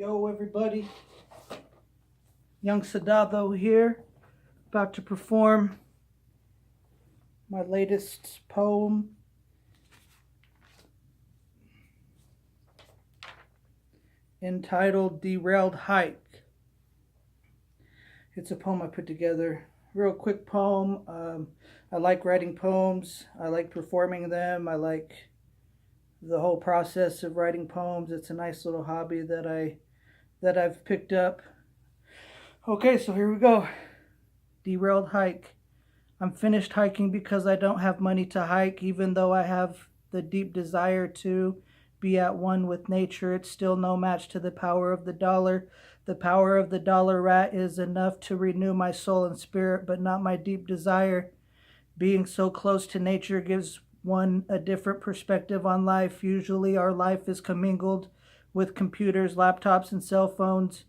Yo everybody, Young Sadado here, about to perform my latest poem entitled Derailed Hike. It's a poem I put together, real quick poem. I like writing poems, I like performing them, I like the whole process of writing poems. It's a nice little hobby that I've picked up. Okay, so here we go. Derailed Hike. I'm finished hiking because I don't have money to hike, even though I have the deep desire to be at one with nature. It's still no match to the power of the dollar. The power of the dollar rat is enough to renew my soul and spirit, but not my deep desire. Being so close to nature gives one a different perspective on life. Usually our life is commingled with computers, laptops, and cell phones.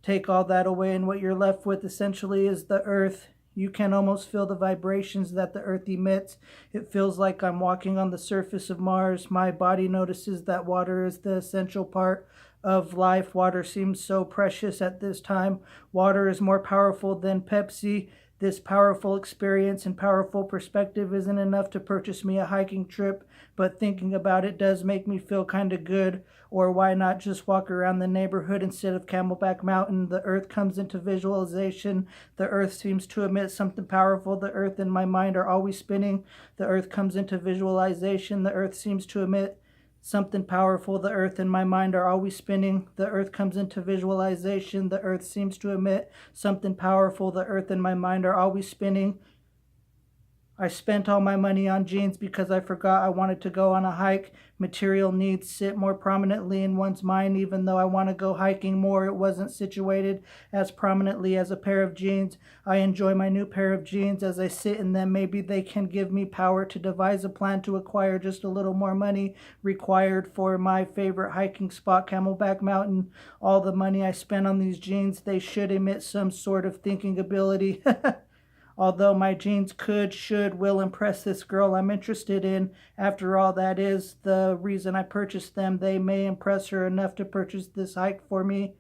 Take all that away, and what you're left with essentially is the earth. You can almost feel the vibrations that the earth emits. It feels like I'm walking on the surface of Mars. My body notices that water is the essential part of life. Water seems so precious at this time. Water is more powerful than Pepsi. This powerful experience and powerful perspective isn't enough to purchase me a hiking trip, but thinking about it does make me feel kind of good. Or why not just walk around the neighborhood instead of Camelback Mountain? The earth comes into visualization. The earth seems to emit something powerful. The earth and my mind are always spinning. The earth comes into visualization. The earth seems to emit something powerful. The earth and my mind are always spinning. The earth comes into visualization. The earth seems to emit something powerful. The earth and my mind are always spinning. I spent all my money on jeans because I forgot I wanted to go on a hike. Material needs sit more prominently in one's mind. Even though I want to go hiking more, it wasn't situated as prominently as a pair of jeans. I enjoy my new pair of jeans as I sit in them. Maybe they can give me power to devise a plan to acquire just a little more money required for my favorite hiking spot, Camelback Mountain. All the money I spent on these jeans, they should emit some sort of thinking ability. Although my jeans will impress this girl I'm interested in. After all, that is the reason I purchased them. They may impress her enough to purchase this hike for me.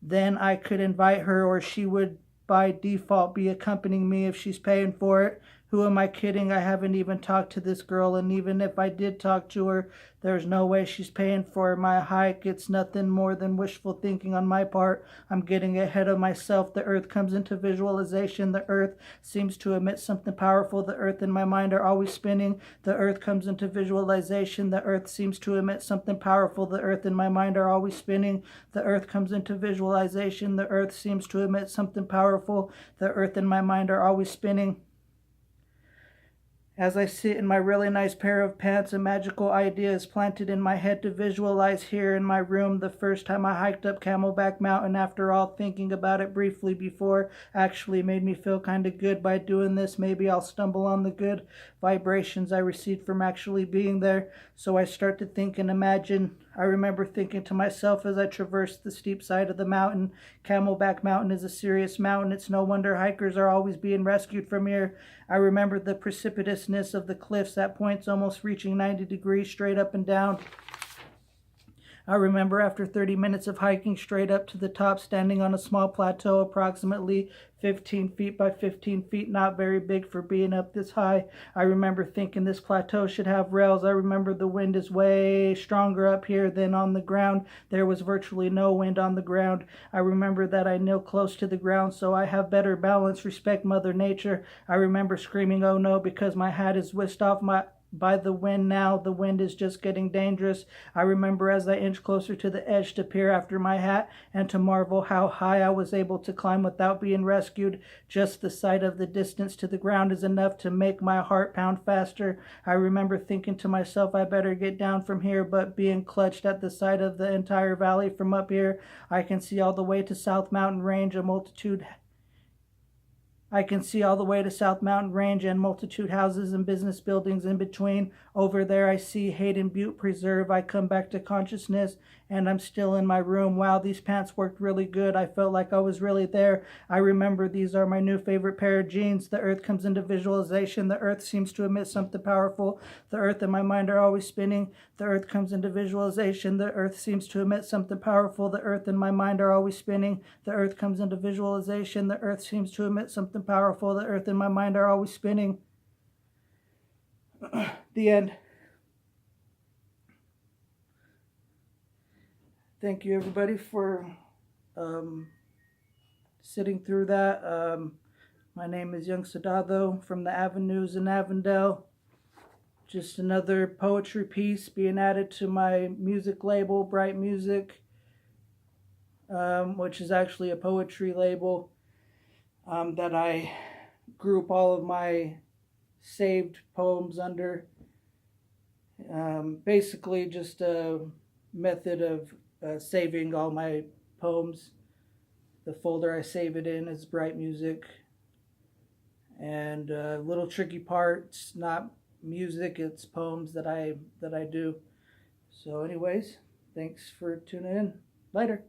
Then I could invite her, or she would by default be accompanying me if she's paying for it. Who am I kidding? I haven't even talked to this girl, and even if I did talk to her, there's no way she's paying for my hike. It's nothing more than wishful thinking on my part. I'm getting ahead of myself. The earth comes into visualization. The earth seems to emit something powerful. The earth and my mind are always spinning. The earth comes into visualization. The earth seems to emit something powerful. The earth and my mind are always spinning. The earth comes into visualization. The earth seems to emit something powerful. The earth and my mind are always spinning. As I sit in my really nice pair of pants, a magical idea is planted in my head to visualize here in my room the first time I hiked up Camelback Mountain. After all, thinking about it briefly before actually made me feel kind of good. By doing this, maybe I'll stumble on the good vibrations I received from actually being there. So I start to think and imagine. I remember thinking to myself as I traversed the steep side of the mountain, Camelback Mountain is a serious mountain. It's no wonder hikers are always being rescued from here. I remember the precipitousness of the cliffs at points almost reaching 90 degrees straight up and down. I remember after 30 minutes of hiking straight up to the top, standing on a small plateau approximately 15 feet by 15 feet, not very big for being up this high. I remember thinking this plateau should have rails. I remember the wind is way stronger up here than on the ground. There was virtually no wind on the ground. I remember that I kneel close to the ground so I have better balance. Respect Mother Nature. I remember screaming, oh no, because my hat is whisked off by the wind now. The wind is just getting dangerous. I remember as I inched closer to the edge to peer after my hat and to marvel how high I was able to climb without being rescued. Just the sight of the distance to the ground is enough to make my heart pound faster. I remember thinking to myself, I better get down from here, but being clutched at the sight of the entire valley from up here. I can see all the way to South Mountain Range, a multitude I can see all the way to South Mountain Range and multitude houses and business buildings in between. Over there I see Hayden Butte Preserve. I come back to consciousness and I'm still in my room. Wow, these pants worked really good. I felt like I was really there. I remember these are my new favorite pair of jeans. The earth comes into visualization. The earth seems to emit something powerful. The earth and my mind are always spinning. The earth comes into visualization. The earth seems to emit something powerful. The earth and my mind are always spinning. The earth comes into visualization. The earth seems to emit something powerful. The earth and my mind are always spinning. The end. Thank you, everybody, for sitting through that. My name is Young Sadado from the Avenues in Avondale. Just another poetry piece being added to my music label, Bright Music, which is actually a poetry label that I group all of my saved poems under. Basically just a method of saving all my poems. The folder I save it in is Bright Music. And little tricky parts, not music, it's poems that I do. So anyways, thanks for tuning in. Later.